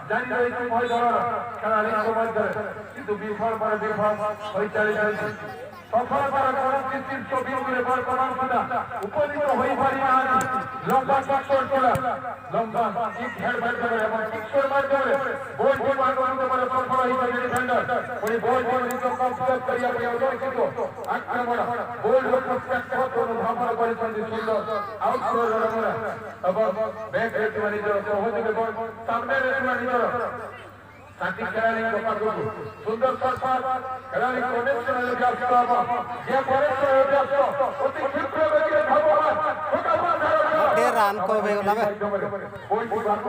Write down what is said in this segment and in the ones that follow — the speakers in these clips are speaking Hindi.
জানি রয়েছে ভয় ধরার খেলাড়ির মধ্যে কিন্তু বিফল পরে বিফল হয়ে চালিয়েছে সফলতার পরবর্তী শীর্ষ বিন্দুরে বর্তমান সুদা উপনীত হয়ে পারি না লম্বা চক্কর তোলা লম্বা কিক হেড মারতে এবং কিকশোর মাধ্যমে বল বল আক্রমণ করে সফল হয়ে ডিফেন্ডার ওই বল বল নিচে কমপ্লিট করিয়া পরিবর্তিত আক্রমণ বল প্রত্যক্ষ অনুধাবন করেছেন সুন্দর আউট করে রমরা এবং ব্যাক রেটে নিজের সহযোগে বল সামনে রেটে নিজের সাথী খেলাড়ি পাগল সুন্দর সরকার খেলাড়ি কনেকশনের ব্যস্ত যে পরের ব্যস্ত অতি ক্ষিপ্র গতিতে ভগবান রান করবে ওই বারকো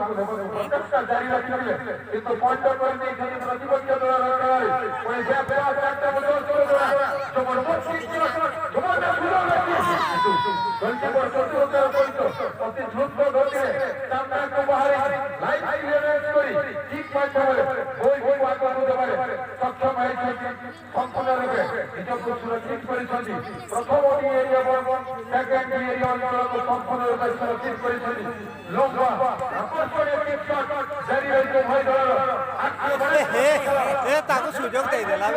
প্রচেষ্টা জারি রাখলে কিন্তু পয়েন্ট করে দিয়ে যদি প্রতিপক্ষ দল খেলাড়ি ওই যে প্লেয়ার একটা বদল করে দেয় জবরদস্তি জবরদস্ত সুযোগ আছে গলতি করতে হতো অতি দ্রুত গতিতে সামনে একটু বাহারে লাইট ক্লিয়ারেন্স করি ঠিক মাধ্যমে ওই আক্রমণ করতে পারে সক্ষম হয়েছে সম্পূর্ণরূপে নিজকে সুরক্ষিত করেছেন প্রথম এরিয়া সেকেন্ড এরিয়া অঞ্চলকে সম্পূর্ণরূপে সুরক্ষিত করেছেন লম্বা আকর্ষণীয় কিক শট জারি হয়েছে ভয় ধরার তাকে সুযোগ দিয়ে দিলাম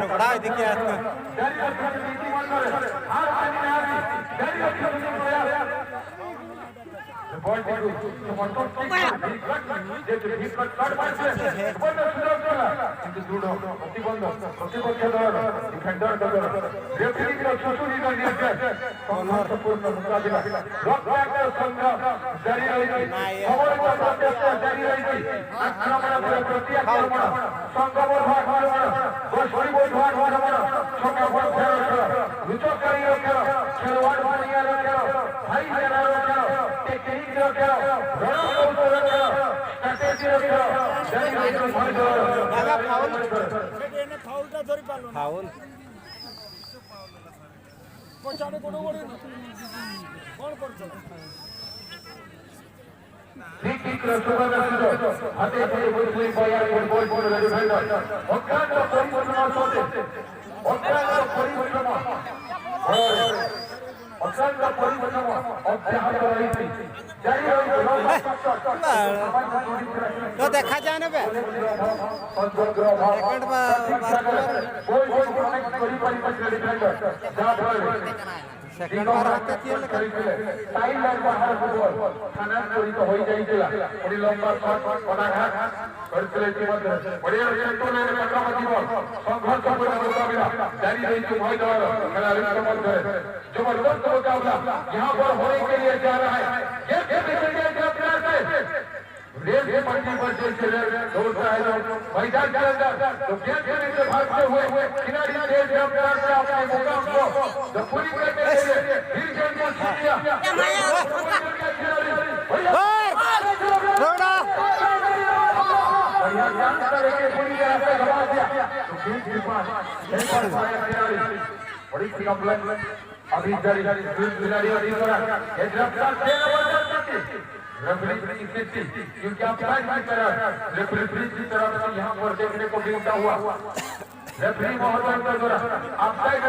बड़ा देखिए फाउल পছাড়ে কোন বড় না কোন করছে ঠিক ঠিক সুন্দর হাতে ধরে বসে বয়ার বল বল ডিফেন্ডার অজ্ঞান পরিবর্তন হচ্ছে অজ্ঞান পরিবর্তন অজ্ঞান পরিবর্তন অব্যাহত রয়েছে জারি রয়েছে तो देखा जाए ना सेकंड बार आते किए टाइम लाइन बाहर फुटबॉल थाना तोरित होई जाइतिला ओडी लंबा शॉट पडाघात करथिले मध्य बढ़िया कंट्रोल में पकड़ामती बॉल संघर्ष पूर्ण मुकाबला जारी रही भय दौर खिलाड़ियों के मध्य जबरदस्त मुकाबला यहां पर होने के लिए जा रहा है ये रेल पट्टी पर चल दौड़ता है मैदान के अंदर तो गेंद खेलने से भागते हुए खिलाड़ी तेज रफ्तार से अपने मुकाम को पूरी करने के लिए फिर गेंद को छूट दिया पूरी तरह से दबा दिया तो गेंद के पास बड़ी कंप्लेंट अभी जारी खिलाड़ी रफ्तार से रेफरी क्योंकि आप रेफरी की तरफ से यहाँ पर देखने को मिलता हुआ रेफरी महोदय के द्वारा आप साइड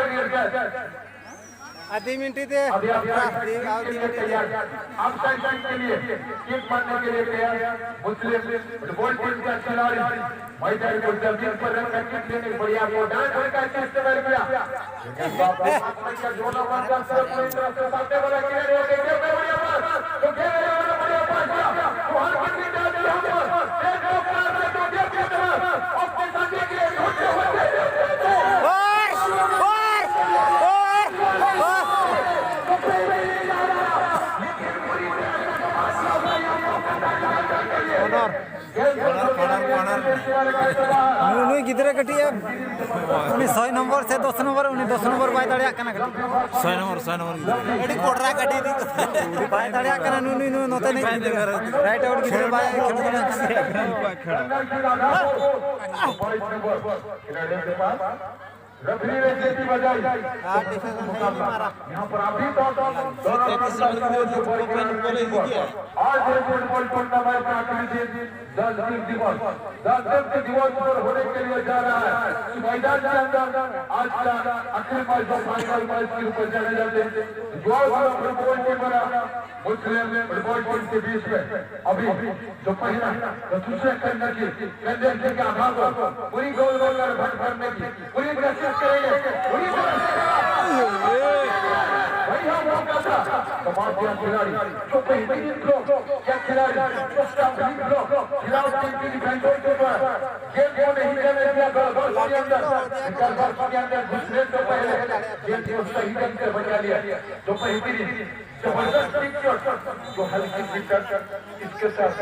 आधी मिनट दे अभी आप तैयार आप साइड के लिए किक मारने के लिए तैयार मुस्लिम फुटबॉल टीम का खिलाड़ी मैदान को जल्दी पर रन का किक लेने बढ़िया को डांस का इस्तेमाल किया का जोड़ा बंदा से पूरी तरह से सामने वाला खिलाड़ी हो गया बढ़िया पास तो बढ़िया पास वहां कितनी डाल दिया हम एक रफ्तार में तो दिया की तरह अपने साथी के लिए छोटे हुए नुई गिदरे कटिए उनी 100 नंबर से 10 नंबर उनी 10 नंबर बाय दाड़िया कना कटी 100 नंबर एडी कोडरा कटी दी बाय दाड़िया कना नुई नते नहीं राइट आउट गिदरे बाय खेल रेफरी ने सीटी बजाई। यहाँ पर अभी तो आज फुटबॉल टूर्नामेंट का आखिरी दिन 10 दिवस पर होने के लिए जा रहा है। इस मैदान के अंदर आज का आखिरी मैच जो फाइनल मैच के ऊपर जाने जाते हैं फुटबॉल टीम मुस्लिम फुटबॉल टीम के बीच में अभी जो पहला जो दूसरे खंड की के आधार पर पूरी गोल भट भरने की पूरी कोशिश करेंगे। कमाल खिलाड़ी जो बेहतरीन ब्लॉक क्या खिलाड़ी खिलाफ टीम की डिफेंसर के ऊपर गेम को नहीं करने दिया बॉक्स के अंदर घुसने से पहले गेम को सही ढंग से बचा लिया। जो बेहतरीन जबरदस्त जो हल्की इसके साथ